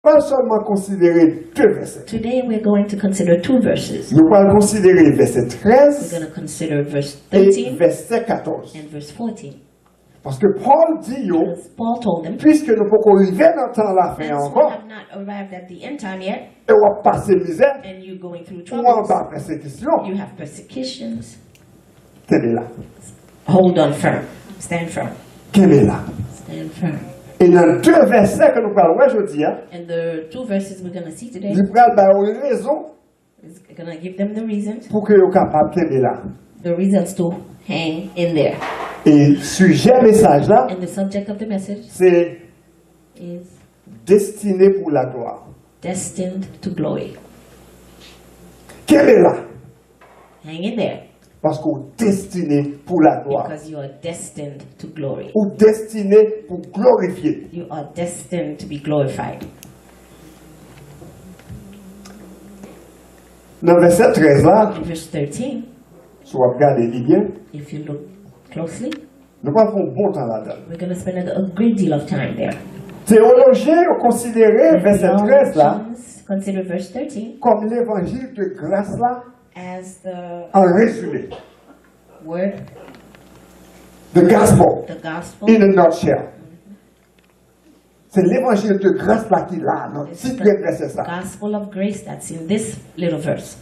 Pas seulement considérer deux versets. Today we're going to consider two verses. Nous allons considérer verset We're 13 going to consider verse et 13 verset 14. and verse 14. Parce que Paul dit, yo, Because Paul told them, puisque nous ne pouvons pas arriver dans le temps la fin since we encore, have not arrived at the end time yet, et on va passer misère, and you're going through ou en troubles, bas persécution, you have persecutions, qu'elle est là. hold on firm. Stand firm. Qu'elle est là. Stand firm. Et dans deux versets que nous parlons aujourd'hui, And the two verses we're going to see today il parle une raison is going to give them the reasons, pour que soient capables qu'elle est là. the reasons to hang in there. Et sujet message là, And the subject of the message c'est is destiné pour la gloire. destined to glory. Qu'elle est là. Hang in there Parce qu'on est destiné pour la gloire. because you are destined to glory. Ou destiné pour glorifier. You are destined to be glorified. Dans le verset 13 là, In verse 13, si vous regardez bien, if you look closely, nous allons faire un bon temps là-dedans. we're going to spend a great deal of time there. Théologiens ont considéré verset 13 là Theologians consider verse 13 comme l'évangile de grâce là as the en résumé. word, The gospel the gospel. in a nutshell. C'est l'évangile de grâce là qu'il a dans le It's titre the de verset ça. gospel of grace that's in this little verse.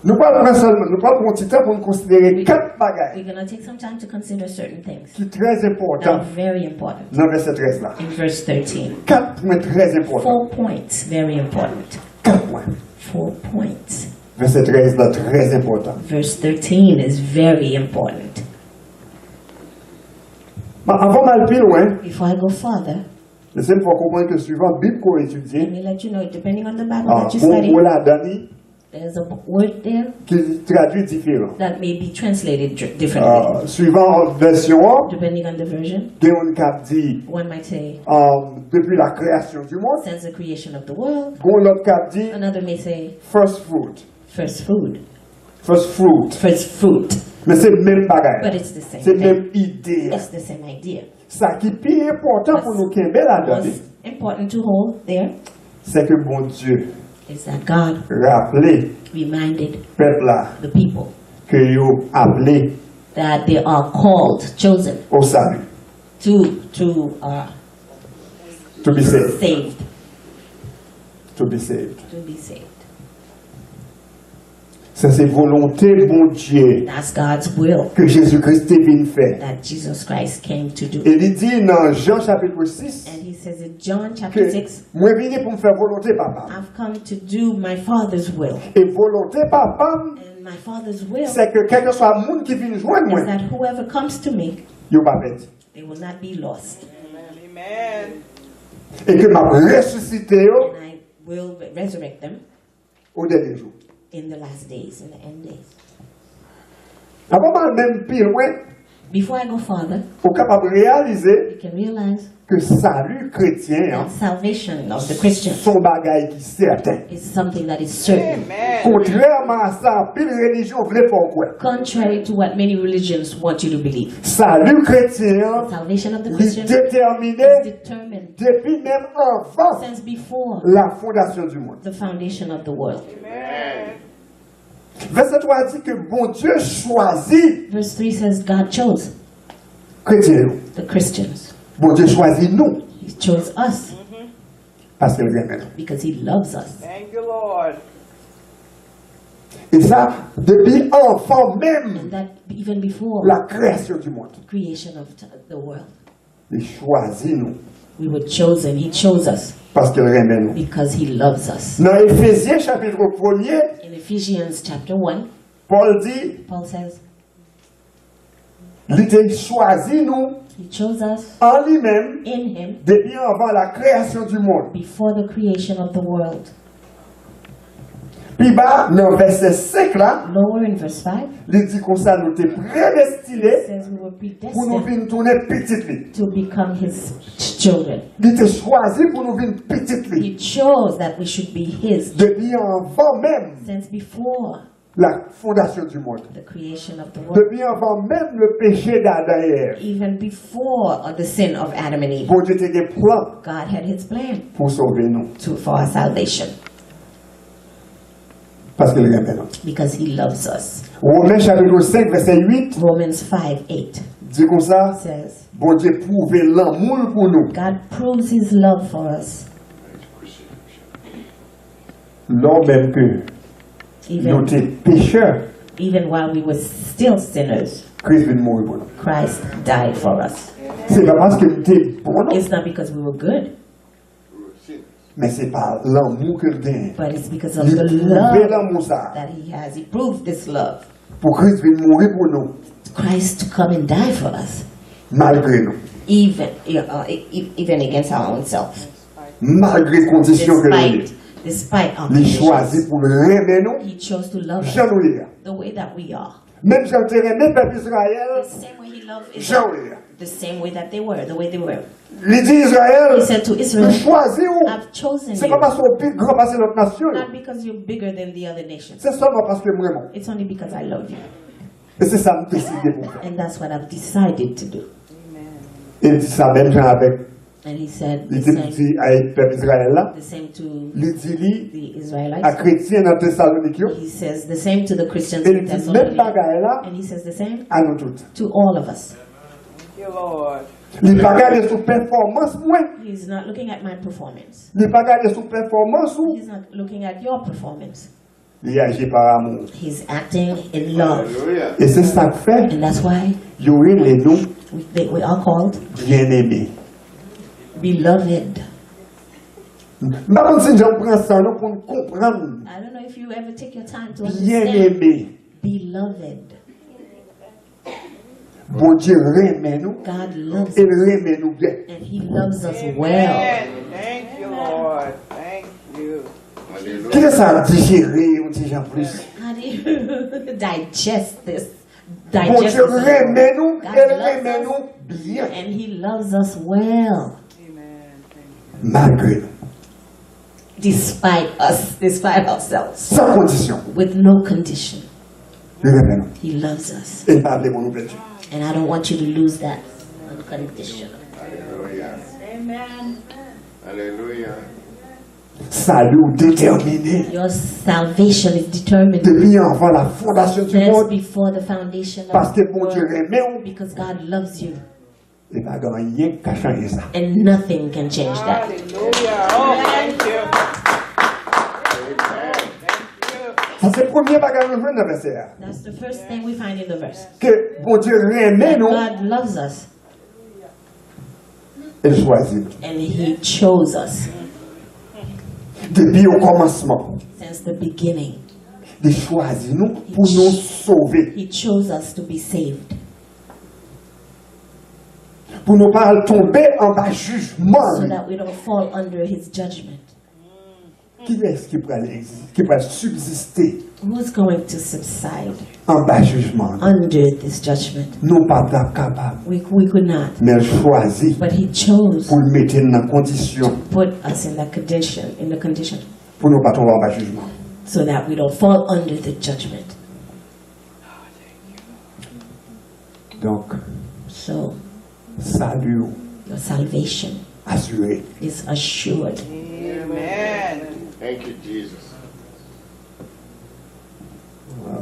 Nous parlons seulement, nous parlons un petit temps pour nous considérer quatre bagages We're going to take some time to consider certain things qui sont très that are importants very important. dans le verset 13 là. In verse 13, Quatre points très importants. 4 points, very important. Quatre points. 4 points. Verset 13 là, très important. Verse 13 is very important. Mais avant d'aller plus loin, Before I go further, laissez-moi faire comprendre que suivant Bible qu'on let étudie, me let you know, depending on the Bible that you bon study, mot là, Dani, there's a word there qui traduit différent. that may be translated differently. Suivant version, Depending on the version, il y a un cap dit one might say, depuis la création du monde, since the creation of the world. un autre cap dit Another may say, first fruit. first food. First fruit. First fruit. Mais c'est le même But bagage. it's the same C'est la thing. même idée. It's the same idea. Ça qui est plus important pour nous Québec là-dedans, What's important to hold there c'est que bon Dieu is that God rappelé reminded peuple là the people que yo appelé that they are called, chosen au salut, to to be saved, saved, to be saved. to be saved. Ça c'est volonté bon Dieu That's God's will que Jésus-Christ est venu faire. that Jesus Christ came to do. Et il dit dans Jean chapitre 6 And he says in John que chapter 6, moi venu pour me faire volonté papa. I've come to do my Father's will. Et volonté papa, And my Father's will c'est que quel que soit le monde qui vient joindre is moi, that whoever comes to me, yo pas perdu. they will not be lost. Et que m'a ressuscité yo And I will resurrect them au dernier jour. in the last days, in the end days. Avant même plus loin, Before I go further, on est capable de réaliser you can realize que salut chrétien, that salvation of the Christian son bagage qui est certain. is something that is certain. Contrairement à ça, pile religion voulait faire quoi? Contrary to what many religions want you to believe. Salut chrétien, Salvation of the il Christian est déterminé is determined depuis même avant since before la fondation du monde. the foundation of the world. Verset 3 dit que bon Dieu choisit Verse 3 says God chose chrétiens. the Christians. Bon Dieu choisit nous He chose us parce qu'il aime nous. because He loves us. Thank you, Lord. Et ça, depuis enfant même, And that even before la création du monde. creation of the world, Il choisit nous we were chosen. He chose us parce qu'il aime nous. because He loves us. Dans Éphésiens chapitre 1er, In Ephesians chapter 1, Paul dit, Paul says, il a choisi nous He chose us en lui-même in Him depuis avant la création du monde. before the creation of the world. Puis bas, dans verset 5 là, Lower in verse 5, il dit comme ça, nous t'es it prédestinés says we were pour nous predestined venir tourner petite vie. to become His children. Il t'a choisi pour nous venir petite vie. He chose that we should be His Depuis avant même since before la fondation du monde. the creation of the world, Depuis avant même le péché d'Adam et Ève, even before the sin of Adam and Eve, bon Dieu était un plan God had his plan pour sauver nous. for our salvation Parce qu'il aime nous. because he loves us. Romains chapitre 5, verset 8, Romans 5:8 dit comme ça, says, bon Dieu prouve l'amour pour nous. God proves his love for us, Lors même que nous even, étions pécheurs, even while we were still sinners. Christ vient mourir pour nous. Christ died for us. C'est pas parce que nous étions bons, non, It's not because we were good, mais c'est par l'amour que nous avons. but it's because of Il the prouve love l'amour ça. that he has. He proved this love. Pour Christ vienne mourir pour nous, Christ to come and die for us, malgré nous. even against our own self. Malgré les conditions que nous avons. Despite our Il choisit conditions, pour aimer nous, he chose to love us Jean nous est. the way that we are. Même Jean te aimé peuple The Israël, same way he loved Jean Israel, est. the same way that they were, the way they were. Il dit Israël, He said to tu Israel, choisis où? I've chosen C'est you, pas parce qu'on est plus grand parce que notre nation. not because you're bigger than the other nations. C'est seulement parce que vraiment. It's only because I love you. Et c'est ça que je décide pour faire. And that's what I've decided to do. Il dit ça même Jean avec. And he said Il the dit same, avec peuple Israël là. the same to Il dit lui, the à Israelites. chrétien dans Thessalonique. He says the same to the Christians Et il in dit même Thessalonica. bagaille là And he says the same à nous tous. to all of us. Thank you, Lord. Il n'est pas regardé sur performance moins. He's not looking at my performance. Il n'est pas regardé sur performance ou. He's not looking at your performance. Il agit par amour. He's acting in love. Et c'est ça que fait. And that's why Il y aurait les noms we are called bien-aimés. beloved. Maintenant, si j'en prends ça nous, pour comprendre, I don't know if you ever take your time to understand. bien-aimé, Beloved. bon Dieu remet nous, God loves et us. remet nous bien. And he loves us well. Amen. Thank you, Lord. Thank you. Qui est ça digérer, on dit en plus? How do you digest this? Bon Digest Dieu this. remet nous, God et loves remet us. nous bien. And he loves us well. Amen. Thank you. Malgré nous, Despite us, despite ourselves. sans condition. With no condition. Il remet nous. He loves us. Et pas de nous perdu. And I don't want you to lose that condition. Amen. Alléluia. Salut déterminé. Your salvation is determined Depuis avant la fondation du since monde, before the foundation of parce que the bon Dieu world. remet nous, Because God loves you. et pas rien qu'à changer ça. And nothing can change that. Hallelujah. Oh, thank you. Ça, c'est le premier bagage que nous faisons dans le verset. That's the first thing we find in the verse. Que bon Dieu remet That nous, God loves us et choisit nous. and he chose us Depuis au commencement, since the beginning. il choisit nous pour nous sauver. He chose us to be saved. Pour ne pas tomber en bas jugement. So that we don't fall under his judgment. Qui est-ce qui pourrait subsister Who's going to subside en bas jugement? under this judgment? Nous pas capables, We could not. mais il choisit But he chose pour le mettre dans la condition to put us in that condition, pour ne pas tomber en bas jugement. so that we don't fall under the judgment. Donc, So salut your salvation assuré. is assured. Amen. Thank you, Jesus.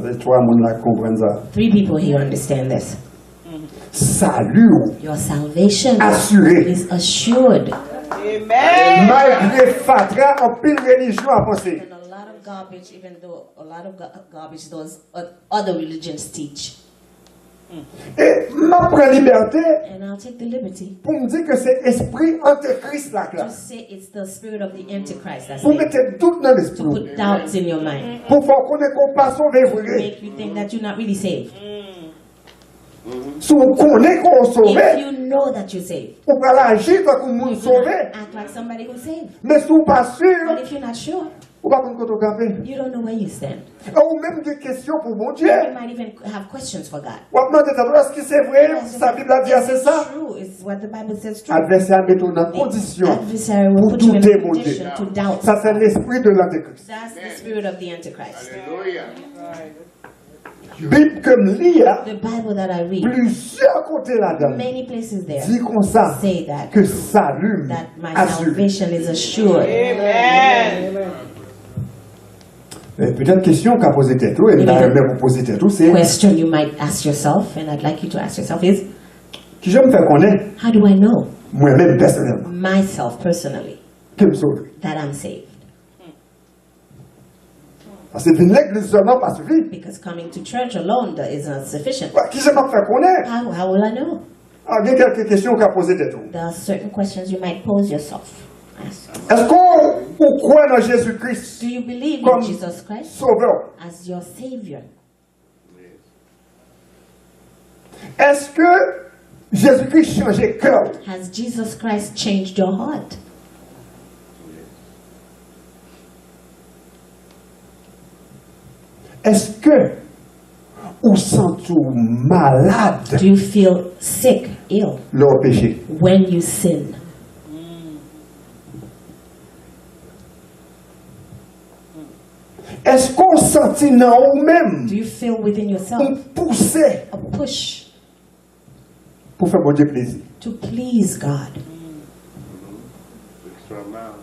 Les trois personnes là comprennent ça. 3 people here understand this. Salut Your salvation assuré. is assured. Amen. Malgré fatra, en pile religion à penser. And a lot of garbage, even though a lot of garbage those other religions teach. Et ma prends liberté And I'll take the liberty pour me dire que c'est esprit antéchrist là. to say it's the spirit of the Antichrist that's Pour there, mettre doute dans to l'esprit. put doubts in your mind, Pour faire connaître qu'on passe au to vrai. make you think that you're not really saved. Si on connaît qu'on est If sauvé, you know that you're saved, on va agir comme un monde you cannot sauvé. act like somebody who's saved. Mais si on pas But sûr, if you're not sure, Ou pas qu'on compte camper. You don't know where you stand. Ou même des questions pour mon Dieu. You might even have questions for God. Ou à demander est-ce que c'est vrai? Sa Bible a dit Is c'est it ça? true? Is what the Bible says true? Adversaire met dans condition Adversary will pour put you in douter a mon Dieu. condition to doubt. Ça c'est l'esprit de l'antéchrist. That's the spirit of the Antichrist. Hallelujah. Bible comme lia, The Bible that I read, plusieurs côtés là-dedans, many places there dit comme ça say that que salut that my assuré. salvation is assured. Amen. Peut-être question qu'a posé tête, et Maybe là the- même vous posez tête, c'est Question you might ask yourself, and I'd like you to ask yourself, is qui je me fais connaître, how do I know moi-même personnellement, myself personally que me sauve. that I'm saved? Parce que venir à l'église seulement pas suffit. Because coming to church alone is not sufficient. Qui je me fais connaître? How will I know? Il y a quelques questions qu'a posé tête. There are certain questions you might pose yourself. Ask. Est-ce qu'on croit dans Jésus-Christ Do you believe in comme Jesus Christ sauveur? as your Savior? Est-ce que Jésus-Christ changeait cœur? Has Jesus Christ changed your heart? Est-ce que vous sentez malade Do you feel sick, ill leur péché? when you sin? Est-ce qu'on sentit dans vous-même Do you feel within un yourself poussé a push pour faire mon Dieu plaisir? to please God? Extra mile.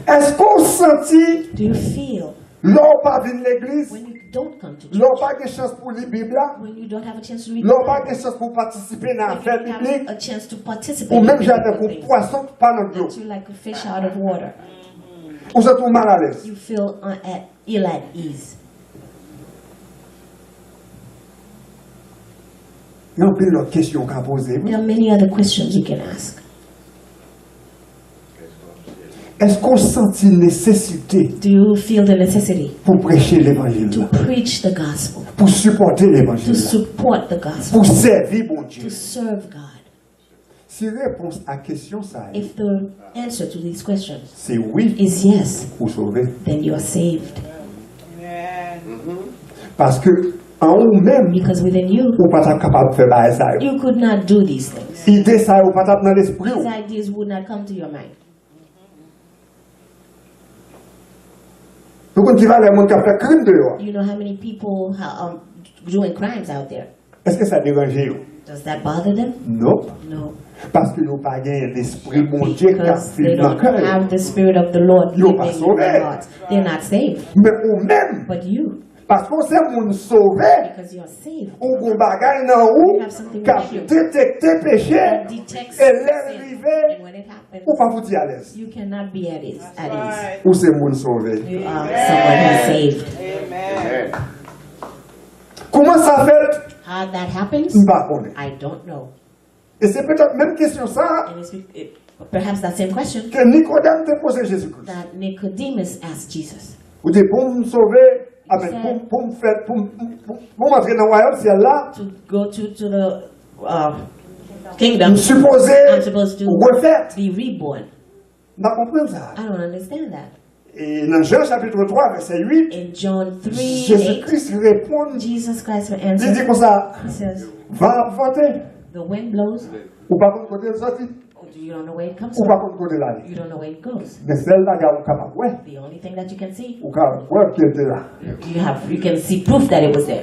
Est-ce qu'on sentit Do you feel l'on pas venir l'église, when you don't come to l'on church, pas de chance pour lire la Bible, là, when you don't have a chance to read l'on pas the de Bible, chance pour participer dans when l'affaire you don't biblique, have a chance to participate ou in même j'attends biblical pour things, poisson qui pas dans l'eau, that you like a fish out of water, ou sentez mal à l'aise? you feel ill at ease. Il y a un peu d'autres questions qu'à poser. There are many other questions you can ask. Est-ce qu'on sentit nécessité Do you feel the necessity pour prêcher l'évangile, to là, preach the gospel, pour supporter to l'évangile, là, support the gospel, pour servir mon Dieu? to serve God? Si réponse à question ça est, If the answer to these questions c'est oui is yes, pour sauver. then you are saved. Amen. Parce que en vous-même, Because within you, vous pas capable de faire bail ça. you could not do these things. Idée ça vous pas dans l'esprit. These ideas would not come to your mind. Vous qui va les gens qui ont fait crime dehors. You know how many people are doing crimes out there? Est-ce que ça dérange vous? Does that bother them? Non. No. Parce que vous n'avez pas gagné l'esprit mon Dieu qui a Because fait they dans le don't cœur. have the Spirit of the Lord You're living pas in sauvé. their hearts. They're not saved. Mais vous-même, But you, parce qu'on sait mon sauvé, because you're saved, ou vous bagaille dans vous, You have something qui a with you. détecté péché, that detects et l'air sin. arrivé, And when it happens, ou pas vous dire à l'aise. you cannot be at ease. At ease. Right. Ou c'est mon sauvé. You are someone who's saved. Amen. Amen. Comment ça fait? How that happens, Je ne sais pas. I don't know. Et c'est peut-être même question ça And perhaps that same question que Nicodème t'a posé Jésus-Christ. that Nicodemus asked Jesus. Vous dites, pour me sauver, ah ben, pour me faire, pour m'entrer dans le royaume, c'est là, To go to the kingdom, vous supposez I'm supposed to refaire. be reborn. On a compris ça. I don't understand that. Et dans Jean chapitre 3, verset 8, In John 3:8, Jésus-Christ répond, Jesus Christ will il dit answer. comme ça, He says, va voter. the wind blows, Ou pas contre côté de sortie, you don't know where it comes ou pas from. contre côté là. You don't know where it goes. Mais celle-là, vous capable, ouais, The only thing that you can see, vous capable, ouais, qui était là. you can see proof that it was there.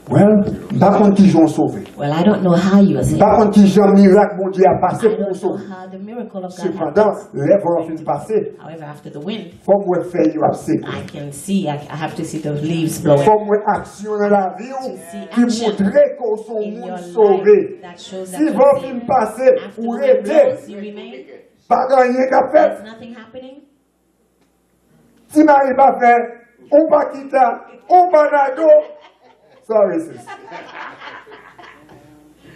Well, par contre, qui j'ont sauvé. Well, I don't know how you are saved. Par contre, qui j'en miracle, mon Dieu, a passé I pour don't nous know sauver. how the miracle of God Cependant, happens. les voix fin passer. However, after the wind, Faut moi faire, il va sécher. I can see, I have to see the leaves blowing. Faut moi action dans la vie see qui action montre qu'on sont in your monde life sauvé. that shows that Si you're vos saved. films passer After ou the wind rêver, blows, you remain. pas gagner qu'à faire. There's nothing happening. Si Marie pas faire, on pas quitter, on pas nado. Sorry, sis.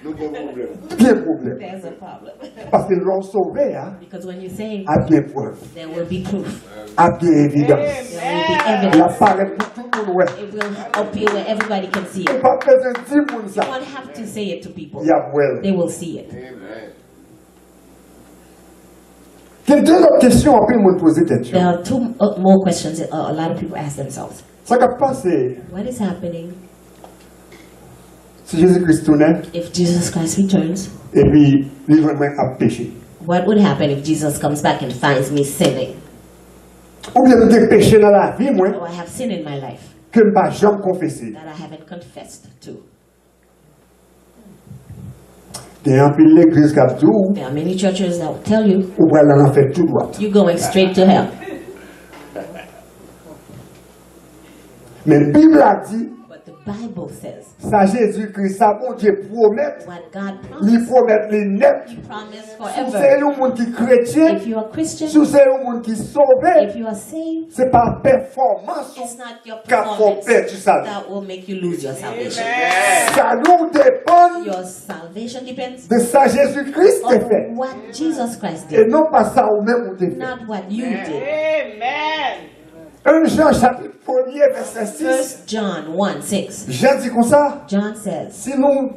Nous pas de problème. Bien problème. There's a problem. Parce que l'on sauvé, hein, Because when you save, a bien preuve, there will be proof. a bien évidence. There will be La evidence. paraît pour tout le monde, ouais. It will appear where everybody can see On it. pas besoin de dire pour You ça. won't have to say it to people. Il y a well. They will see it. Amen. Il y a deux autres questions après le monde poser There question. are two more questions a lot of people ask themselves. Ça qui passe, What is happening si Jésus-Christ tournait if Jesus Christ returns? et puis il vraiment a péché. What would happen if Jesus comes back and finds me sinning? Ou bien j'ai péché dans la vie, moi, Oh, I have sin in my life que je ne vais jamais confesser. that I haven't confessed to. Il y a un peu l'église qui a dit, ou There are many churches that will tell you bien là, on fait tout droit. you're going straight to hell. Mais la Bible a dit, But the Bible says ça Jésus-Christ, ça bon Dieu promet, what God il promised, promet les net. He promised Si forever. c'est un monde qui est chrétien, If you are Christian, si c'est un monde qui est sauvé, if you are saved, c'est pas performance it's not your qu'a fait performance perdre ça. that will make you lose your salvation. Ça nous dépend Your salvation depends de ça Jésus-Christ a on fait. what Jesus Christ Et did, non pas ça ou même ou fait. not what you did. Amen. 1 Jean chapitre 1er verset 6. 1 John 1:6. Jean dit comme ça, John says, si nous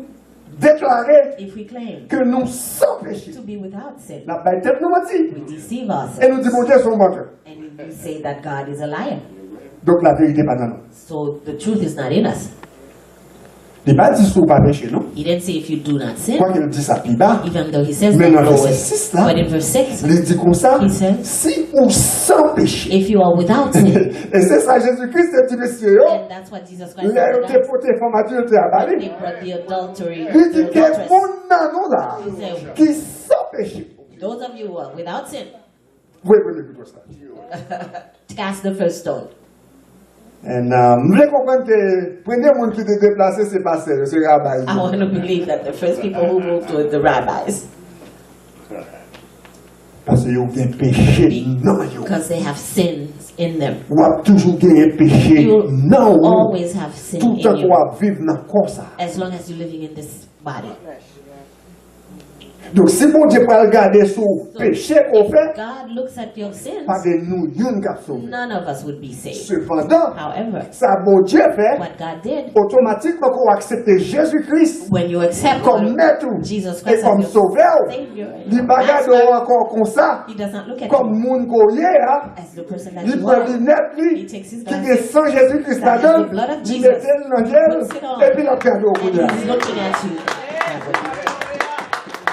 déclarons if we claim que nous sommes péchés, to be without sin, la bête nous mentit. we deceive Et nous ourselves, disons Dieu son menteur. and you say that God is a liar. Donc la vérité n'est pas dans nous. So the truth is not in us. Il n'est pas dit si vous pas péché, non? He didn't say if you do not sin, Quoi qu'il dit ça plus bas, even though he says mais that dans le verset lower. 6 là, But in verse 6, il dit comme ça, He said, si ou sans péché. if you are without sin, Et c'est ça Jésus-Christ dit, monsieur, and that's what Jesus Christ là, said il to te us. porté femme adulte à When Bali. they brought the adultery, Il dit the que adulteress, mon nanon là, he said, qui sans péché. those of you who are without sin, Oui, oui, plutôt ça. cast the first stone. Et je voulais comprendre que le premier monde qui était déplacé, c'est pas c'est Rabbi. I want to believe that the first people who moved were the rabbis, Parce qu'ils ont un péché. Non, yo. because they have sins in them. Ou a toujours gagné péché. You Non, oui. always have sin Tout le temps in you, qu'on va vivre dans comme ça. as long as you're living in this body. Donc, si mon Dieu peut regarder sur le péché qu'on fait, God looks at your sins, pas de nous, une qui a sauvé. none of us would be saved. Cependant, However, ça, mon Dieu fait, what God did, automatiquement qu'on accepte Jésus-Christ when you accept comme maître Jesus et Christ comme as your sauveur, Savior, il ne and pas regarder Master, encore comme ça, He does not look at comme you monde qu'on y est, hein. as the person that Il you prend are. les nettes, lui, He takes his qui glasses, est sans Jésus-Christ that has là-dedans, the blood of il Jesus, met dans le gel, puts it on, et puis il a perdu au bout and de là. He's looking at you.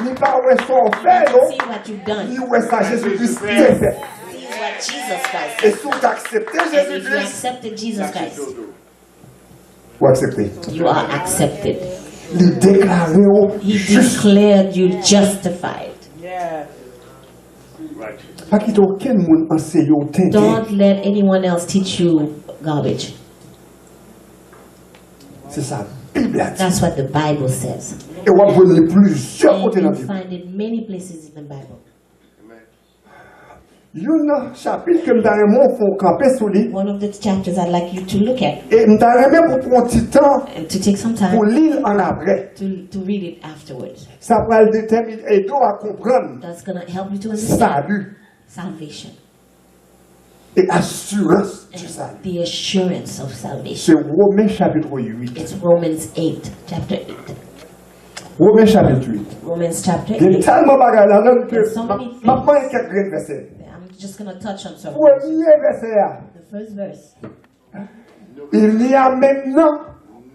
Il pas où est-ce qu'on fait, See non? what you've done. Il où est-ce que Jésus-Christ a fait. See what Jesus Christ Et did. si vous acceptez And if you Jésus-Christ, accepted Jesus Christ, vous acceptez. you are accepted. Il déclare He juste. declared you justified. Yes. Pas qu'il y ait aucun monde enseigne au temps. Don't let anyone else teach you garbage. C'est ça. La Bible a dit. That's what the Bible says. Et on va voir les plusieurs côtés And dans la you Bible. find it many places in the Bible. Il y a un chapitre que je faut camper sur lui. One of the chapters I'd like you to look at Et je vais pour prendre un petit temps and to take some pour time lire en après. to read it afterwards. Ça va le déterminer et donc à comprendre That's going to help you to understand salut salvation et assurance du and salut. the assurance of salvation. C'est Romains chapitre 8. It's Romans 8, chapter 8. Romains chapitre 8. Romans chapter Il y a 8. tellement de bagages là-dedans que There's so many je vais prendre quelques versets. I'm just going to touch on some. Premier verset là. The first verse. Il n'y a maintenant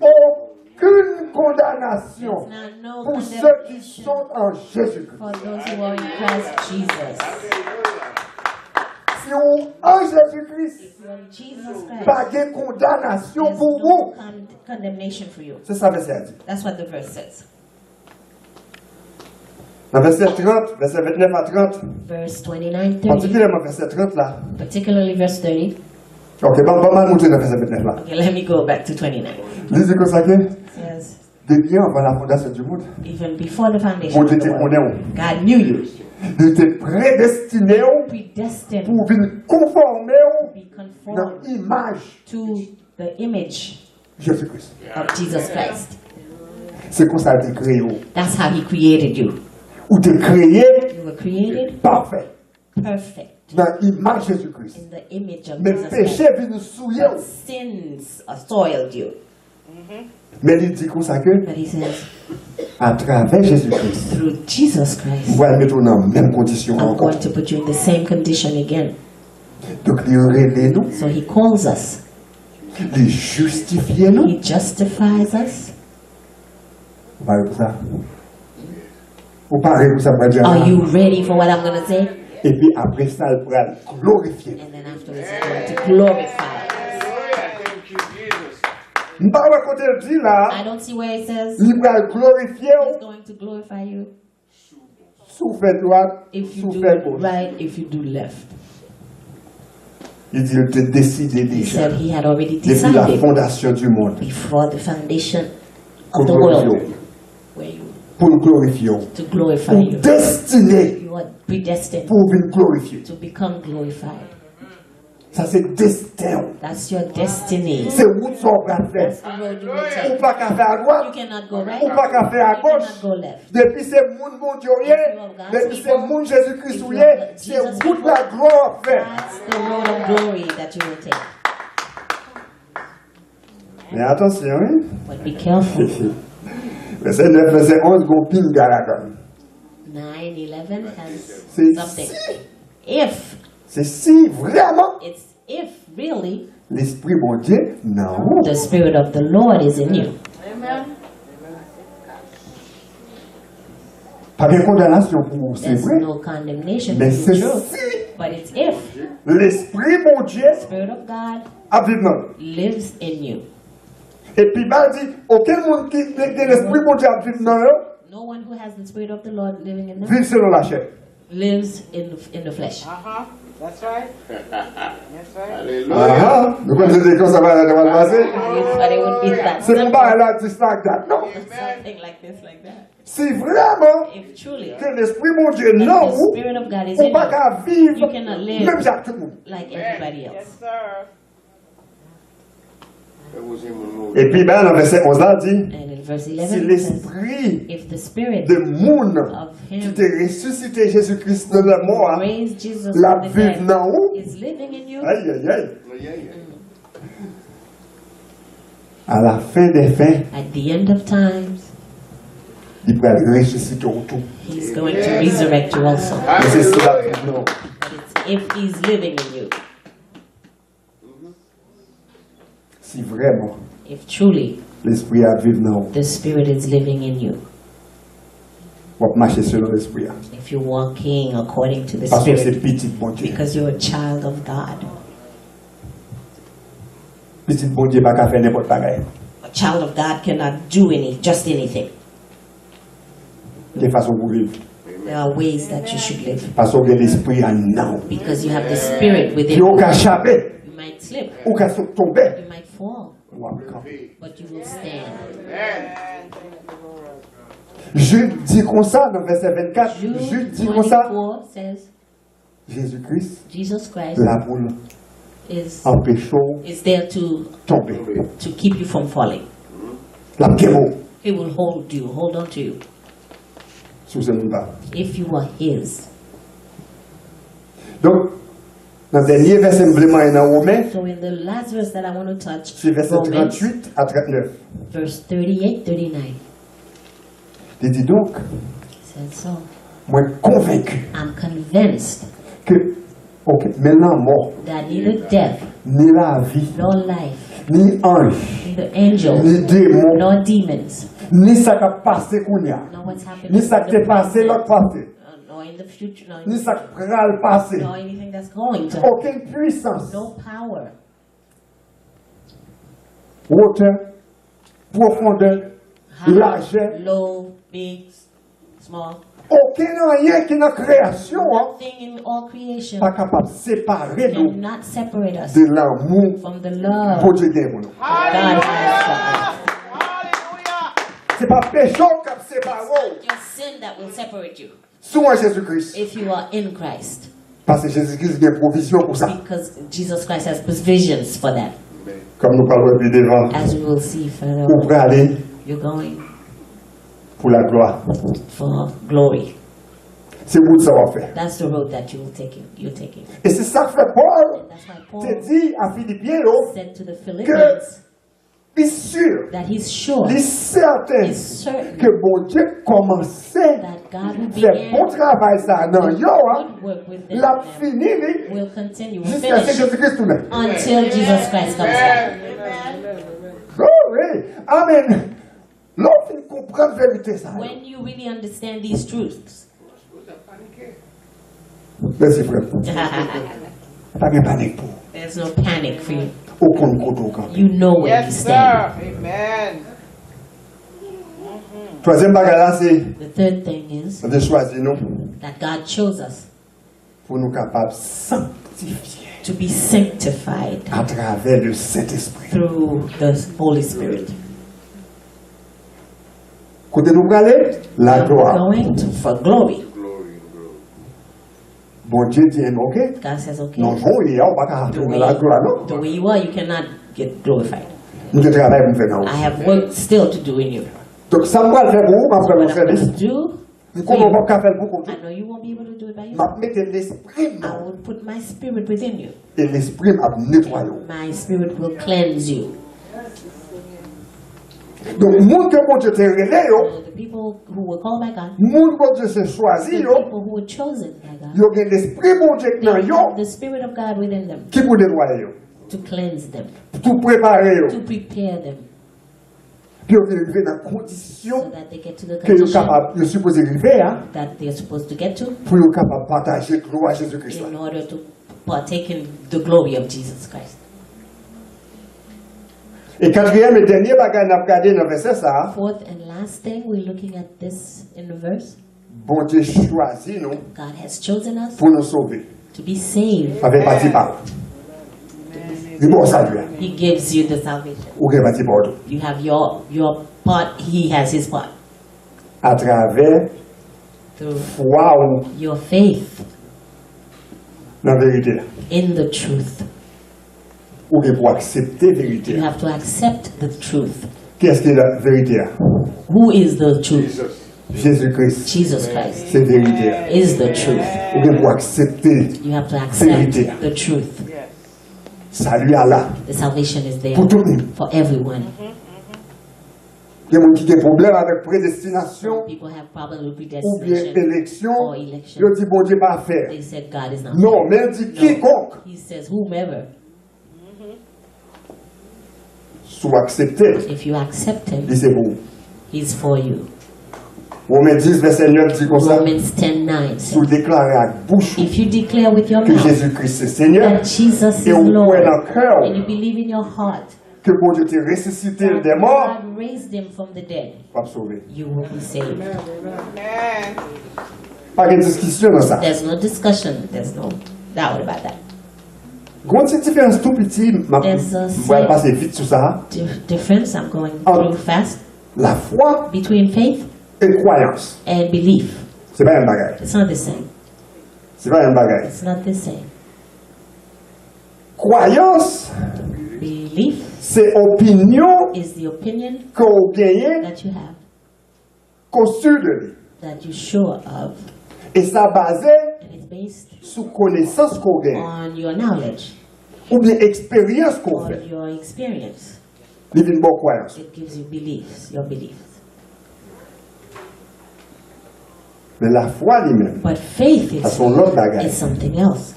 aucune condamnation There's now no pour ceux qui condemnation sont en Jésus-Christ. for those who are in Christ Jesus. Si on en Jésus-Christ, If you're in Jesus Christ, pas de condamnation there's pour no vous. condemnation for you. C'est ça le verset a dit. That's what the verse says. Dans verset 30, verset 29 à 30, Verse 29, 30, particulièrement verset 30 là. particularly verse 30. Ok, pas mal monter dans verset 29 là. Okay, let me go back to 29. Lisez comme ça que, It says, depuis avant la fondation du monde, even before the foundation bon of Dieu the te world, connaît. God knew you, Il était prédestiné predestined pour venir conformer to be dans conformed l'image to the image de Jésus-Christ. of Jesus Christ. C'est comme ça qu'il a été créé. That's how He created you. Ou te créé You were created parfait perfect dans l'image de Jésus-Christ. in the image of Mais Jesus péché Christ. vient nous souiller. But sins soiled you. Mais il dit comme ça que, But he says, à travers Jésus-Christ, through Jesus vous Christ, allez mettre dans la même condition I'm encore. going to put you in the same condition again. Donc, il relève nous, So he calls us. il justifie nous. He justifies us. Vous parlez pour ça? Vous parlez pour ça, pour dire Are ça? you ready for what I'm going to say? Et puis après ça, il pourra glorifier. And then afterwards, he's going to glorify us. Thank you, Jesus. Je ne parle pas quand il dit là, I don't see where it says il pourra glorifier he's going to glorify you sous fait droite, if you sous do fait gauche. right, if you do left. Il dit, il te décidé He déjà, said he had already depuis la decided fondation du monde, before the foundation pour of the glorifier, world where you pour nous glorifier, to glorify pour you. destiner, You are predestined pour venir glorifier. to become glorified. Ça c'est destin. That's your destiny. C'est où tu vas faire. That's the road you will Ou take. pas qu'à faire à You droite, cannot go right. ou pas qu'à faire à You gauche. cannot go left. Depuis c'est mon bon Dieu, depuis c'est mon Jésus-Christ, c'est où la gloire fait. That's the road of glory that you will take. Mais attention, hein? But be careful. Verset 9, verset 11, gon ping garagon. 9:11 has C'est something. si, If c'est si vraiment it's if really l'Esprit bon Dieu, non. the Spirit of the Lord is in you. Pas de condamnation pour vous, c'est There's vrai. no condemnation Mais for c'est the truth. si But it's if l'Esprit bon Dieu the Spirit of God a vécu dans nous. lives in you. Et puis, bah, dit, auquel monde qui l'Esprit bon Dieu a vécu dans nous, No one who has the Spirit of the Lord living in them vit selon la chair. lives in the flesh. That's right. That's right. Hallelujah. Vous connaissez comment ça va passer? But it would be that C'est simple. pas là, c'est like that. Non. Something like this, like that. C'est vraiment If truly que l'Esprit bon Dieu, that non, the Spirit of God is ou in pas you, qu'à vivre, you cannot live même avec tout le monde. like everybody Yes, else. sir. That was him on Et puis, ben, dans verset 11 là, dit, And in verse 11 si it says, l'Esprit if the Spirit de monde of qui Him t'a ressuscité Jésus-Christ de la mort, raised Jesus la from the vive dead dans où? is living in you, Aïe, aïe, aïe. Yeah, yeah. À la fin des fins, at the end of times, il va ressusciter autour. He's going to resurrect you also. Et c'est ça la vive dans. But it's if He's living in you, Si vraiment if truly l'Esprit a vive dans, the Spirit is living in you, on va marcher selon l'Esprit. if you're walking according to the Parce que c'est Spirit, petit bon Dieu. because you're a child of God. Petit bon Dieu, pas qu'à faire n'importe quoi. A child of God cannot do just anything. De façon pour vivre. There are ways that you should live Parce que l'Esprit a non. because you have the Spirit Puis within on you. peut échapper, You might slip, on peut tomber. you might fall, Ou encore. but you will stand. Jude dit comme ça dans verset 24. Jude Jude dit comme ça. 24 says, Jésus-Christ, Jesus Christ la boule, is empêchons there to tomber. keep you from falling. La kémo, He will hold on to you, sous ce monde-là. if you are His. Donc, dans le dernier verset, vraiment, il y a un Romain, So in the last verse that I want to touch, c'est verset Romans, 38 à 39. verse 38, 39, Il dit donc, says so. moi convaincu I'm convinced que, ok, maintenant mort, that neither death ni la vie, nor life, ni ange, neither angels ni démon, nor demons, ni ça qui a passé qu'on y a, nor what's happening ni ça in qui the est passé present, l'autre passé, nor in the future, nor, ni ça qui va le passer, nor anything that's going to happen. aucune puissance, No power, hauteur, profondeur, high, largeur, low, big, small, aucun rien qui est dans la création, hein, nothing in all creation pas capable de séparer nous cannot separate us de l'amour from the love pour Dieu gagne pour nous. God has for us. C'est pas péché qui a séparé Your sin that will separate you souvent Jésus-Christ. if you are in Christ, Parce que Jésus-Christ a une provision pour ça. because Jesus Christ has provisions for that. Comme nous parlons plus devant, As we will see further pour on, aller you're going pour la gloire. for glory. C'est où ça va faire. That's the road that you will take. You're taking. Et c'est ça que fait Paul. And that's why Paul C'est dit à Philippiens, là, said to the Philippians il est sûr, that he's sure, il est certain he's certain que bon Dieu commençait that God who faire bon began travail ça dans yo, good work within l'a them fini lui, will continue, will jusqu'à ce que finish Jésus-Christ tourne. until Jesus Christ comes back. Glory. Amen. L'autre, il comprend la vérité ça. When you really understand these truths, Merci frère. Pas de panique pour. there's no panic for you. Au compte côté quand. You know where you Yes, sir. stand. Amen. Troisième bagage là, c'est The third thing is de choisir nous that God chose us pour nous capables de sanctifier to be sanctified à travers le Saint-Esprit. through the Holy Spirit. Côté nous aller, la We're gloire. going to for glory. Glory, glory. Bon Dieu dit, ok? God says, okay, Non, on y est, on va pas rentrer dans la gloire, the non? way you are, you cannot get glorified. Nous devons travailler pour faire dans I have work still to do in you. Donc, ça me va le faire pour vous, après mon What I'm going service. to do, Comment on va faire pour vous? I know you won't be able to do it by Je yourself. vais mettre l'esprit, I will put my spirit within you. et l'esprit m'a nettoyé. My spirit will cleanse you. Donc, monde que bon Dieu te relève, So the people who were called by God, monde bon Dieu s'est choisi, the yo, people who were chosen by God, yo gen l'esprit bon Dieu they dans yo, have the spirit of God within them qui pour nettoyer yo, to cleanse them, tout préparer yo, to prepare them, puis yo arriver dans condition so that they get to the que yo condition capable, yo supposé arriver, hein, that they're supposed to get to pour yo capable partager gloire à Jésus-Christ. in order to partake in the glory of Jesus Christ. Et quatrième et dernier bagage n'a regardé dans le verset ça, Fourth and last thing, we're looking at this in the verse. bon Dieu choisit nous God has chosen us pour nous sauver. to be saved. Ça fait partie par. Du bon salut. He gives you the salvation. Ou gen partie par tout. You have your part, he has his part. À travers Through foi ou your faith la vérité. in the truth. Ou gen pour accepter la You vérité. have to accept the truth. Qu'est-ce que la vérité? Who is the truth? Jesus. Jésus-Christ. Jesus Christ C'est vérité. is the truth. Ou gen pour accepter You have to accept Vérité. the truth. Yes. salut à là. The salvation is there Pour tout le monde. for everyone. Il y a des gens qui ont des problèmes avec prédestination People have problems with ou bien predestination élection. or election. Ils disent bon Dieu pas faire. They said God is not Non, there. mais il dit No. quiconque He says whomever. soit accepté, If you accept him, il c'est vous. he's for you. Romains 10, verset 9 dit comme ça. Romans 10:9 Si vous says, déclarez à bouche if you declare with your que mouth Jésus-Christ est Seigneur that Jesus et is vous Lord, croyez dans le cœur and you believe in your heart que bon Dieu t'a ressuscité that des morts, God raised him from the dead, vous va sauver. you will be saved. Amen. Pas de discussion dans ça. There's no discussion. There's no doubt about that. Grande petite différence tout petit, There's a je vais passer vite sur ça. Difference, I'm going Oh. through fast, La foi between faith et croyance. and belief. C'est pas un bagage. It's not the same. C'est pas un bagage. It's not the same. Croyance, Belief c'est opinion is the opinion qu'on gagne, that you have, qu'on sûr de lui. that you're sure of, Et ça basé and it's based sur connaissance qu'on gagne. on your knowledge, Ou bien expérience qu'on on fait. your experience. Il y a une bonne croyance. It gives you beliefs, your beliefs. Mais la foi lui-même, But faith ça sont l'autre bagage. is something else.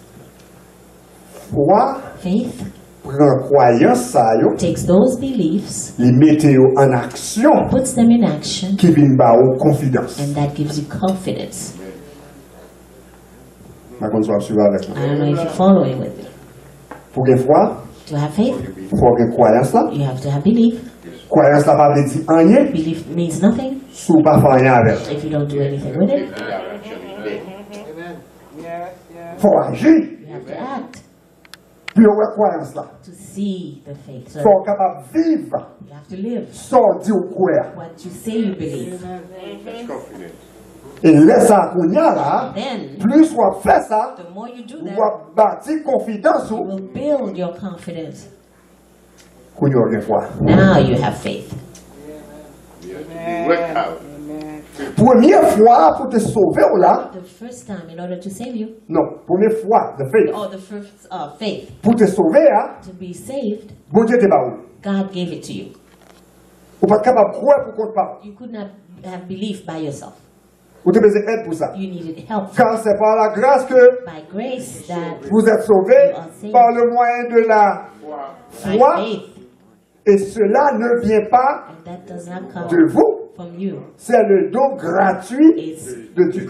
Foi, Faith prend croyance, ça yo, takes those beliefs, les mettez yo en action, puts them in action, qui viennent ba ou confiance. and that gives you confidence. Ma qu'on soit suivre avec moi. I don't know if you're following with me. Pour une foi, To have faith, il faut avoir croyance là. you have to have belief. Croyance là pas veut dire rien, Belief means nothing sous pas faire rien avec. if you don't do anything with it. Yes, yes. Faut agir. You have to act Puis on a croyance là. to see the faith. So Faut capable vivre you have to live sans dire ou croire. what you say you believe. That's confident. Et laisse ça qu'on y a là, Then, plus on fait ça, the more you do on that, va bâtir confiance you ou will build your confidence. qu'on y a une foi. Now you have faith. You have to be worked out. Amen. Première fois pour te sauver ou là, The first time, in order to save you, non, première fois de faith. or the first faith, Pour te sauver, hein, to be saved, bon Dieu te baou. God gave it to you. Ou pas capable de croire pour compte pas. You could not have belief by yourself. Vous avez besoin d'aide pour ça. You needed help. Car c'est par la grâce que By grace that vous êtes sauvés par le moyen de la by foi. faith, Et cela ne vient pas and that does not come de vous. from you. C'est le don gratuit It's de Dieu.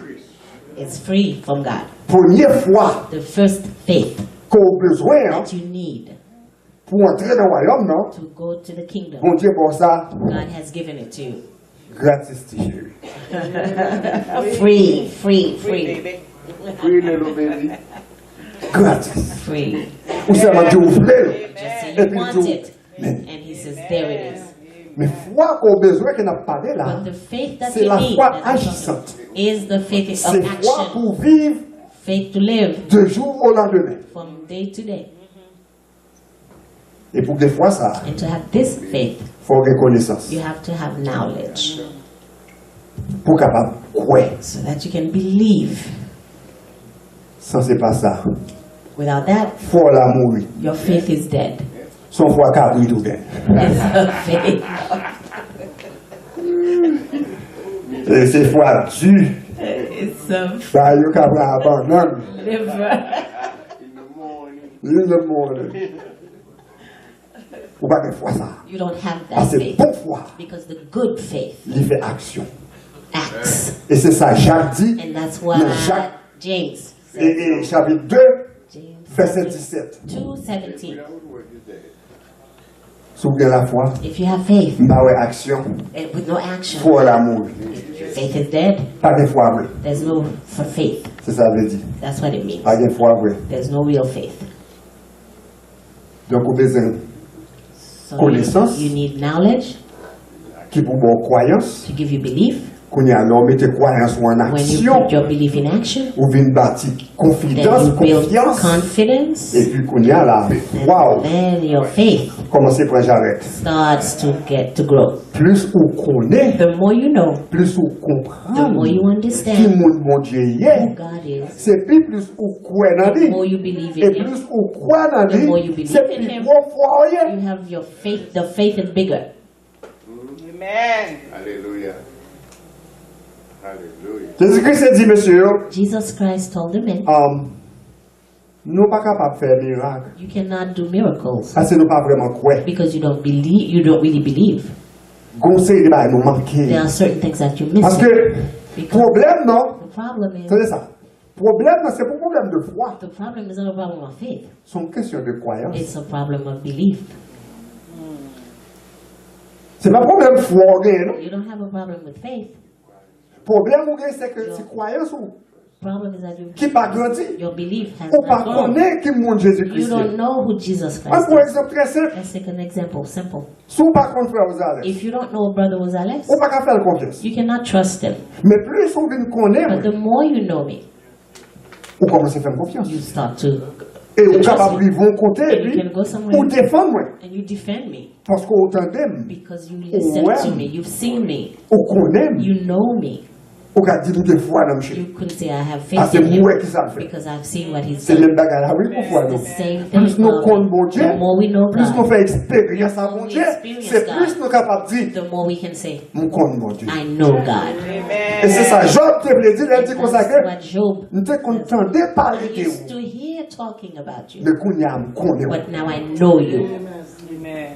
it's free from God. Première fois The first faith qu'on a besoin hein, that you need pour entrer dans le royaume, non? to go to the kingdom, Bon Dieu, bon ça, God has given it to you. gratis, chérie. Free, free, Free, free, baby. Free little baby. Gratis. free. Ou seulement Dieu vous voulez. Just say Et you puis want Dieu. it, and He says, there it is. Mais foi qu'on a besoin qu'on a parlé là, But the faith that c'est you la need foi that I'm talking agissante. about is the faith C'est of foi action, pour vivre faith to live de jour au lendemain. from day to day. Et pour des fois ça, And to have this faith, il faut reconnaissance. you have to have knowledge Pour capable croire. so that you can believe. Sans c'est pas ça. Without that, Foi la mourir. your faith is dead. Son foi cabri tout bien. It's a faith. Et c'est foi dure. It's a Bah, yo cabri abandonne. liver. In the morning. Le monde. Ou pas de foi ça. You don't have Ah, that c'est faith bon foi. because the good faith Il fait action. acts. Et c'est ça, Jacques dit, And that's why Mais Jacques- James et chapitre 2, James verset 17. 2:17. Without word is dead. Souvenez la foi, If you have faith bah ouais, action, and with no action, foi l'amour. faith is dead. Pas de foi vrai. There's no for faith. C'est ça veut dire. That's what it means. Pas de foi vrai. There's no real faith. Donc, vous besoin So Connaissance. you need knowledge qui pour bon croyance, to give you belief. qu'on y a non, mettez croyance ou en When you action, put your belief in action, ou vient bâtir then confidence, you build confiance, confidence, et puis qu'on y a là, and waouh, then your faith commencez par j'arrête. starts to grow. Plus on connaît, The more you know, plus on the comprend more you qui understand mon bon Dieu who est. God is. C'est plus on croit dans The lui. more you believe Et in Him, plus on croit dans the more you lui, believe c'est in plus him. gros foi rien. you have your faith. The faith is bigger. Amen. Hallelujah. Hallelujah. Jésus-Christ a dit, monsieur, Jesus Christ told the men, nous pas capables de faire miracle. you cannot do miracles Parce que nous pas vraiment croire. because you don't believe. You don't really believe. Conseil de nous manquer. There are certain things that you Parce miss. que Because problème non, the problem is c'est ça. Problème non, c'est pas un problème de foi. the problem is not a problem of faith. C'est une question de croyance. It's a problem of belief. C'est pas un problème de foi, non. You don't have a problem with faith. Problème ou c'est que c'est croyance ou Problem is that qui pas grandi. your belief has Ou pas not grown. connaître qui monde You Jésus-Christ. don't know who Jesus Un Christ pour is. exemple très simple. Let's take an example. Simple. Si vous pas contre frère aux Alex, If you don't know Brother Ozales, on pas qu'à faire confiance. you cannot trust him. Mais plus on vient But connaître, the more you know me, on commence à faire confiance. you start to, Et on trust capable me. de vont côté et And you puis can go somewhere ou défendre moi and you defend me parce qu'on t'aime, because you listen Ouais. to me. You've seen me. on connaît, You know me. on a dit nous des fois dans monsieur. You couldn't say I have Ah faith c'est in him moi qui ça fait. because I've seen what he's C'est done. même bagarre là oui pour foi The nous. same thing. Plus nous connaissons bon Dieu, The more we know plus nous God, fait expérience à bon Dieu, c'est plus nous capables de dire the more we can say, nous connaissons bon Dieu. I know God. Amen. Et c'est ça Job te voulait dire, il dit And comme ça that's que what Job nous te contendait parler I de used to vous. hear talking about you, Mais qu'on y a me connaît. but now I know you. Amen.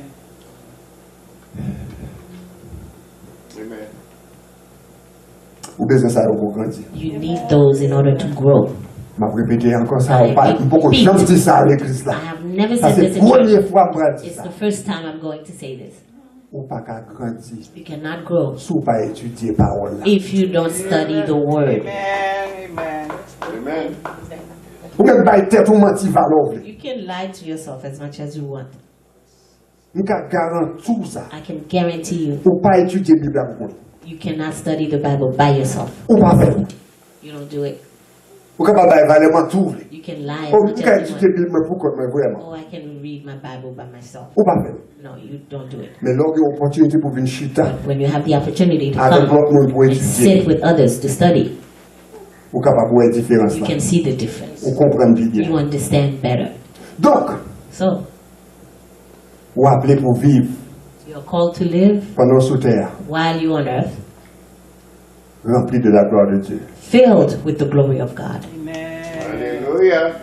Amen. Ou besoin ça pour grandir. You need those in order to grow. Je vais répéter encore ça, I on parle beaucoup de repeat. gens disent ça à l'église I là. have never Ça said c'est this la in première church. fois que je dis It's ça. the first time I'm going to say this. Ou pas qu'à grandir. You cannot grow Si vous pas étudier parole là. if you don't study the word. Amen. Amen. Amen. Ou même pas tête ou menti valeur. You can lie to yourself as much as you want. Je garantis tout ça. I can guarantee you, Ou pas étudier Bible là pour vous. you cannot study the Bible by yourself. Ou pas faire. You don't do it. Ou capable de vraiment tout. You can lie as Ou much pas as you étudier want. Bible mais pourquoi mais vraiment. Oh, I can read my Bible by myself. Ou pas faire. No, you don't do it. Mais lorsque vous avez l'opportunité pour venir chita But when you have the opportunity to avec come l'autre monde pour and sit étudier, with others to study, vous capable de voir la différence you là. can see the difference. Vous comprenez bien. You understand better. Donc, So, vous appelez pour vivre You're called to live pendant sous terre, while you're on earth, rempli de la gloire de Dieu. filled with the glory of God. Hallelujah.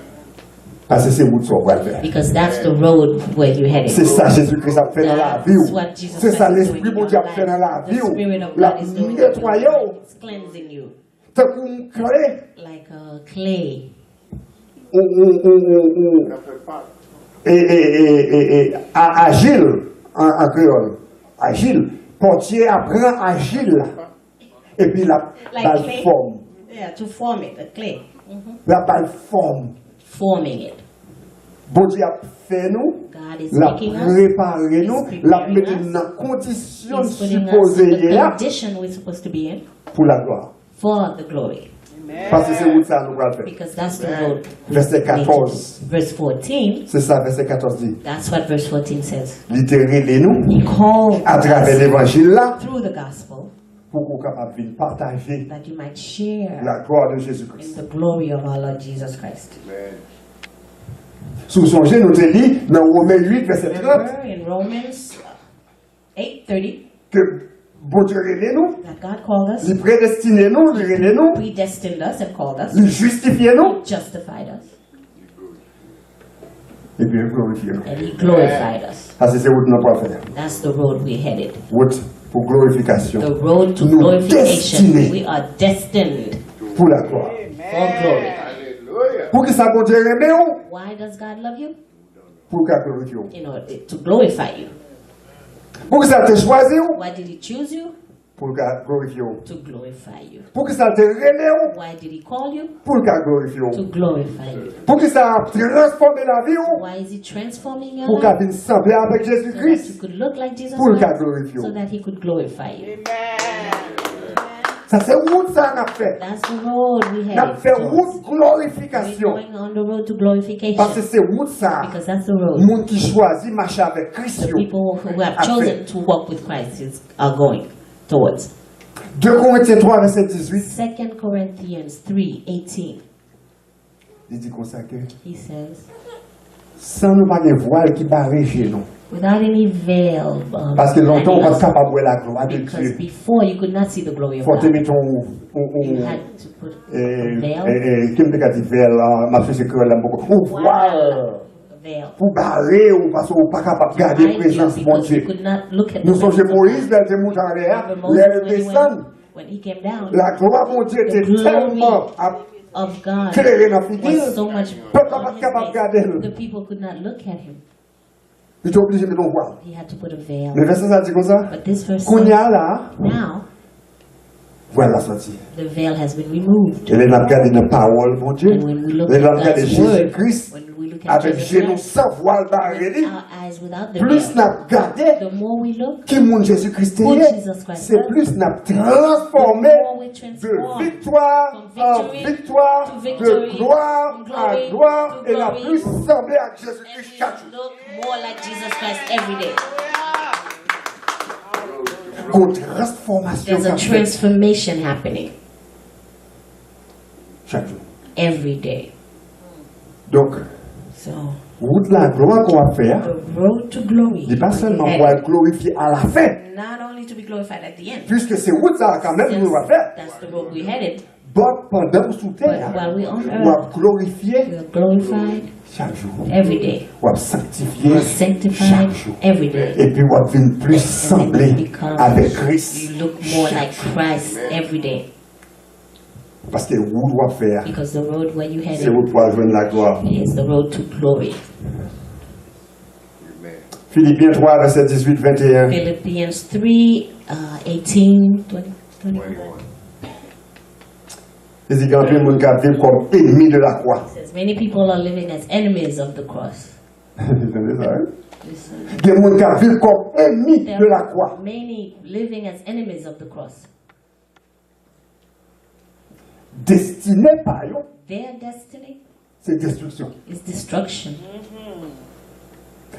Parce que c'est où tu vas faire. Because that's the road where you're headed. C'est ça Jésus-Christ a fait dans la vie. That's what Jesus C'est ça Christ is l'Esprit doing mon Dieu in a your fait dans la life. vie. The Spirit of La God is doing it. nettoyant. It's cleansing you Tant qu'on crée, like a clay. Ça fait pas. agile en créole. Agile. Portier apprend agile. Et puis la Like balle clay? forme. Yeah, to form it, a clay. La balle forme. Forming it. Bon Dieu a fait nous. God is La making us. préparer nous. He's La preparing mettre us. dans condition He's putting us in supposée the hier condition we're supposed to be in pour la gloire. for the glory. Parce que c'est où ça nous va faire. Because that's the road. Verset 14. Verse 14, C'est ça, verset 14 dit. that's what verse 14 says. Littérer nous He called à travers us l'évangile là through the gospel pour qu'on soit capable de partager that you might share la gloire de in Jésus-Christ. the glory of our Lord Jesus Christ. Amen. Sous son nous te lit dans Romains 8, verset 30, Remember in Romans 8:30 que bon Dieu relève nous, that God called us, il prédestiné nous, il relève nous, predestined us and called us, il justifie nous, justified us, et puis il glorifie nous. and He glorified us. Ça, c'est où nous pas faire. That's the road we're headed. Route pour glorification, The road to Nous glorification. destinés. We are destined pour la gloire. for glory. Hallelujah. Pour que ça bon Dieu relève nous, Why does God love you? pour qu'il glorifie nous. In order to glorify you. Pour que ça te choisi nous, Why did He choose you? pour qu'il glorifie nous. To glorify you. Pour que ça te relève nous, Why did He call you? pour qu'il glorifie To nous. glorify you. Pour que ça transforme la vie nous, Why is He transforming your pour life? qu'il vienne sembler avec So that you Jésus-Christ, could look like Jesus pour qu'il Christ, glorifie so nous. that He could glorify you. Ça c'est route ça qu'on a fait. That's the road we On a headed fait towards. route We're glorification. going on the road to Parce que glorification c'est route ça. because that's the road Monde qui choisit marcher avec Christ. the people who have a chosen fait. to walk with Christ are going towards. 2 Corinthiens 3, verset 18. 2 Corinthians 3:18. Il dit comme ça que He says, sans nous pas de voile qui barre chez nous. without any veil, Parce que longtemps on blinding va us, capable de voir la gloire de because Dieu. before you could not see the glory of Faut te God. mettre You had to put a veil, qui me dit veil là, ma fille c'est que elle aime beaucoup. Ou voile a veil. pour barrer ou parce qu'on pas capable de garder la Hide you présence de mon because you Dieu. could not look at Nous the sommes presence of Moïse, God. là, c'est mon en l'air, Remember Moses l'air when he descend. when he came down, La gloire de mon Dieu était The glory tellement of God clairée dans la figure. was so much Peuple on pas his capable de face, garder. the people could not look at him. Il était obligé de nous voir. He had to put a veil. Le verset ça dit comme ça. But this verse Qu'on y says, a là, now voilà la sortie. the veil has been removed. Et là, on a regardé la parole, mon Dieu. And when we look Et là, on a at regardé God's word, Jésus-Christ when we look at avec Jesus genou Christ, sans voile barré. with our eyes without the Plus veil, on a regardé the more we look, qui mon Jésus-Christ Who est, Jesus Christ c'est was, plus on a the transformé more we de transform victoire from en victory victoire, to de victory, gloire from à glory gloire, to et la glory. plus semblé à and Jésus-Christ we chaque jour. look more like Jesus Christ every day. Une transformation There's a qu'a fait transformation happening chaque jour. every day. Donc, So route de la gloire qu'on va faire, the road to glory. n'est pas seulement is pour headed être glorifié à la fin, not only to be glorified at the end. puisque c'est route ça quand même Yes, nous va faire. that's the road we headed. Bon, pendant sous But terre, while we're on on va earth, glorifier we are glorified chaque jour. every day. On va We sanctifier are sanctified chaque jour. every day. Et puis on va devenir plus And then semblé we become, avec Christ. you look more like Christ every day. Parce que où doit faire, Because the road where you c'est headed où pour joindre la gloire. is the road to glory. Amen. Philippiens 3, verset 18-21. Philippians 3, 18, 20, 21. 21. Il dit qu'il y a plein de monde qui vivent comme ennemis de la croix. It says, many people are living as enemies of the cross. Vous entendez ça, hein? Listen. Il y a des gens qui vivent comme ennemis There de la are croix. many living as enemies of the cross. Destiné par eux, Their destiny c'est destruction. is destruction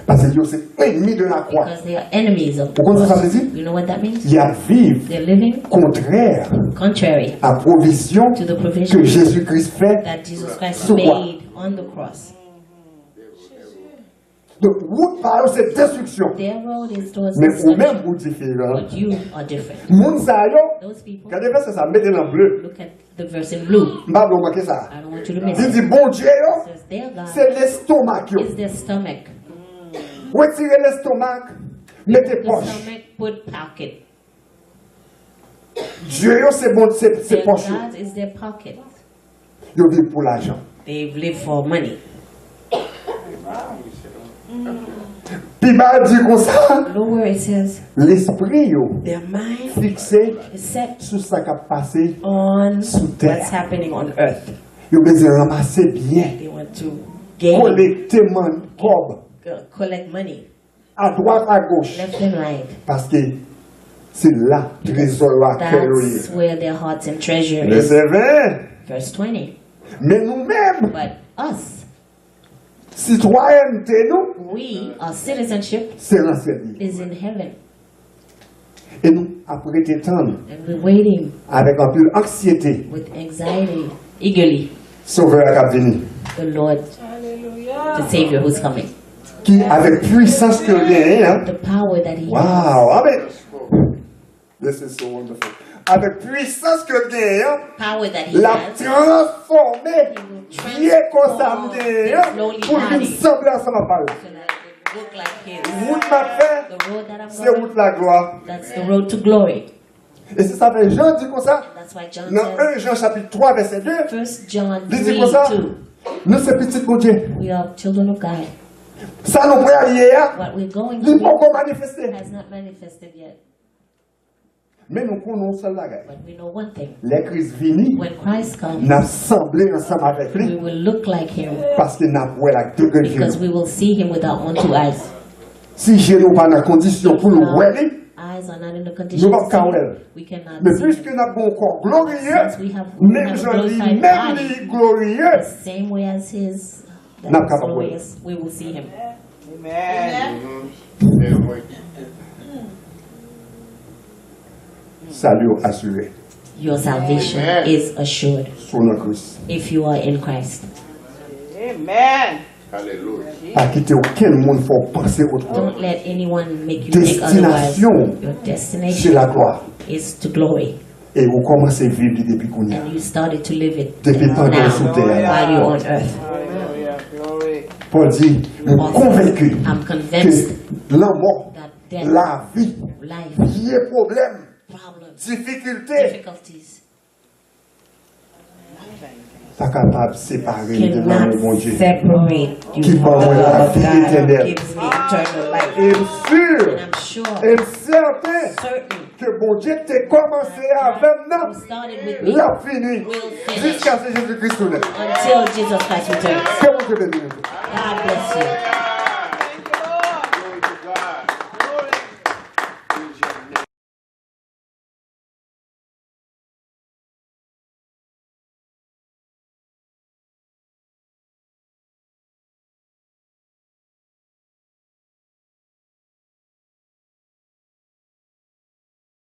Parce que eux, c'est ennemis de la croix. because they are enemies of the Pourquoi ça veut cross. dire? You know what that means? Il y a vivre They're living contraire contrary à la provision to the que provision Jésus-Christ fait. that Jesus Christ Sur quoi? made on the cross. Donc, route par eux, c'est destruction. Their road is towards Mais ou même destruction. ou différent. But you are different. Moun sa yo, Those people, quand vous ça, mettez en bleu. look at the verse in blue. M'pa blou manquer ça. I don't want you to miss Il it. dit, bon Dieu yo, It says their God c'est l'estomac yo. is their stomach. Retirez l'estomac, mettez The poche. stomach, put pocket. Dieu yo, c'est bon, c'est Their poche yo. God is their pocket. Yo vivent pour l'argent. They live for money. Puis bah dit comme ça, Lower it says l'esprit yo, their mind fixé is set sur ça qui a passé on sous terre. what's happening on earth. Yo besoin ramasser bien, They want to gain, collecter man, cob, collect money, à droite, à gauche. left and right. Parce que c'est là le trésor à That's where their hearts and treasure Mais is. c'est vrai. Verse 20. Mais nous-mêmes, But us, citoyenneté, nous, we, our citizenship c'est l'enseignement. is in heaven. Et nous, après t'étendre, And we're waiting avec un peu d'anxiété, with anxiety, eagerly, sauveur à cap venu, the Lord, the Savior who's coming. qui avec puissance que vient, hein. The power that He has. Wow, amen. This is so wonderful. Avec puissance que vient, hein, Power that He la has. transformer, bien comme ça, hein, pour qu'il semble ensemble à parler. So that it look like His. Route m'a fait, The road that I'm c'est going, route la gloire. that's the road to glory. Et c'est ça, Jean dit comme ça, That's why John dans 1 says, Jean chapitre 3, verset 2, 1 John il 3, dit comme ça, 2, nous c'est petit mon Dieu. we are children of God. Ça nous prend hier, What we're going il to faut be qu'on manifeste. has not manifested yet. Mais nous connaissons seul la guerre. But we know one thing. Les crises viennent, When Christ comes, nous assemblés ensemble avec we lui, will look like Him parce qu'il n'a pas la deux gueules. because we will see Him with our own two eyes. Si je n'ai pas la condition pour nous voir, Eyes are not in the condition nous to ne pouvons see. pas. We cannot Mais see puisque Him. nous avons un corps glorieux, Since we have même a j'en dis, glorified même body, les glorieux, the same way as His, that Not is capable. glorious, we will see Him. Amen. salut assuré Your salvation Amen. is assured sur le Christ. if you are in Christ. Amen. Hallelujah. Pas quitter aucun monde pour penser autrement. Don't let anyone make you think otherwise. Destination, Your c'est destination la gloire. is to glory, Et vous commencez à vivre depuis qu'on y a. and you started to live it Depuis pendant sous now terre. while you're on earth. Hallelujah. Glory. Paul dit, nous Paul convaincus says, I'm convinced que la mort, that death, la vie, life, vie et problème, problems, difficultés, difficulties pas capable de séparer devant cannot le bon Dieu. separate you Qui from the m'envoie la love of vie God éternelle. who gives me eternal life. Et sûr, And I'm sure, et certain certain, que bon Dieu t'a commencé avec who nous, started with me l'a fini will finish jusqu'à ce que Jésus-Christ nous. until Jesus Christ returns. Que mon Dieu bénisse. God bless you.